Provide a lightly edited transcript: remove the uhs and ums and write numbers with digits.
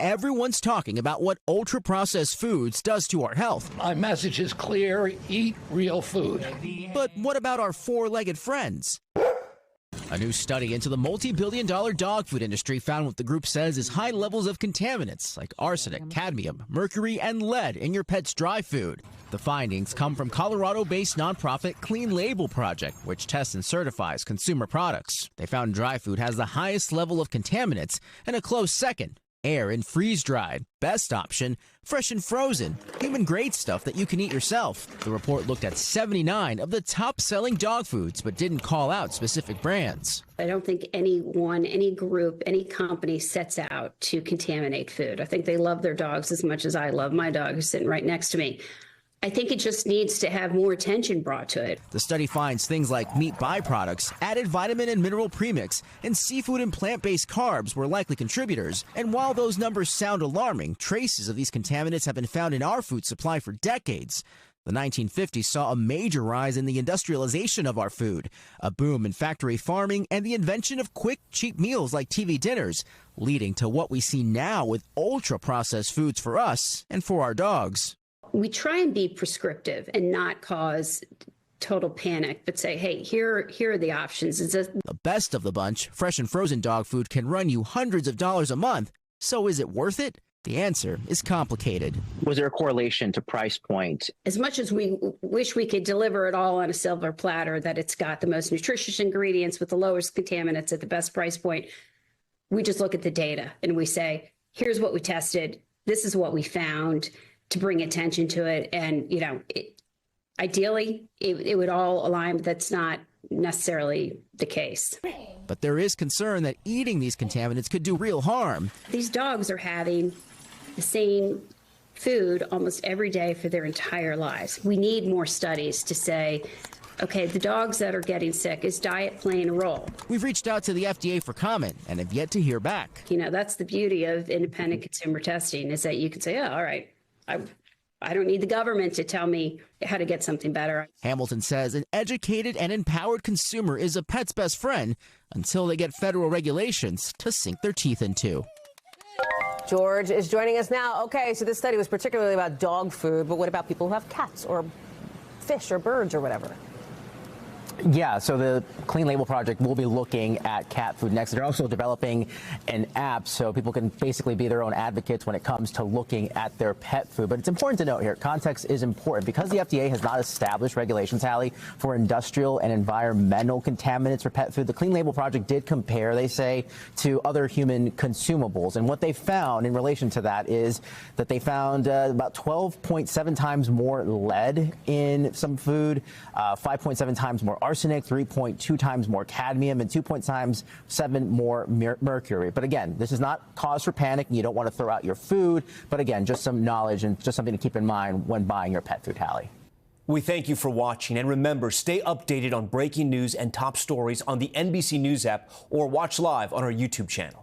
everyone's talking about what ultra-processed foods does to our health. My message is clear: eat real food. But what about our four-legged friends? A new study into the multi-billion-dollar dog food industry found what the group says is high levels of contaminants like arsenic, cadmium, mercury, and lead in your pet's dry food. The findings come from Colorado-based nonprofit Clean Label Project, which tests and certifies consumer products. They found dry food has the highest level of contaminants, and a close second, air and freeze-dried. Best option, fresh and frozen, human-grade stuff that you can eat yourself. The report looked at 79 of the top-selling dog foods, but didn't call out specific brands. I don't think anyone, any group, any company sets out to contaminate food. I think they love their dogs as much as I love my dog who's sitting right next to me. I think it just needs to have more attention brought to it. The study finds things like meat byproducts, added vitamin and mineral premix, and seafood and plant-based carbs were likely contributors. And while those numbers sound alarming, traces of these contaminants have been found in our food supply for decades. The 1950s saw a major rise in the industrialization of our food, a boom in factory farming, and the invention of quick, cheap meals like TV dinners, leading to what we see now with ultra-processed foods for us and for our dogs. We try and be prescriptive and not cause total panic, but say, hey, here are the options. The best of the bunch, fresh and frozen dog food can run you hundreds of dollars a month. So is it worth it? The answer is complicated. Was there a correlation to price point? As much as we wish we could deliver it all on a silver platter, that it's got the most nutritious ingredients with the lowest contaminants at the best price point, we just look at the data and we say, here's what we tested. This is what we found, to bring attention to it. And, ideally, it would all align, but that's not necessarily the case. But there is concern that eating these contaminants could do real harm. These dogs are having the same food almost every day for their entire lives. We need more studies to say, okay, the dogs that are getting sick, is diet playing a role? We've reached out to the FDA for comment and have yet to hear back. That's the beauty of independent consumer testing, is that you can say, oh, all right, I don't need the government to tell me how to get something better. Hamilton says an educated and empowered consumer is a pet's best friend until they get federal regulations to sink their teeth into. George is joining us now. Okay, so this study was particularly about dog food, but what about people who have cats or fish or birds or whatever? Yeah, so the Clean Label Project will be looking at cat food next. They're also developing an app so people can basically be their own advocates when it comes to looking at their pet food. But it's important to note here, context is important. Because the FDA has not established regulations, Hallie, for industrial and environmental contaminants for pet food, the Clean Label Project did compare, they say, to other human consumables. And what they found in relation to that is that they found about 12.7 times more lead in some food, 5.7 times more arsenic, 3.2 times more cadmium, and 2.7 more mercury. But again, this is not cause for panic, and you don't want to throw out your food. But again, just some knowledge and just something to keep in mind when buying your pet food, Hallie. We thank you for watching, and remember, stay updated on breaking news and top stories on the NBC News app or watch live on our YouTube channel.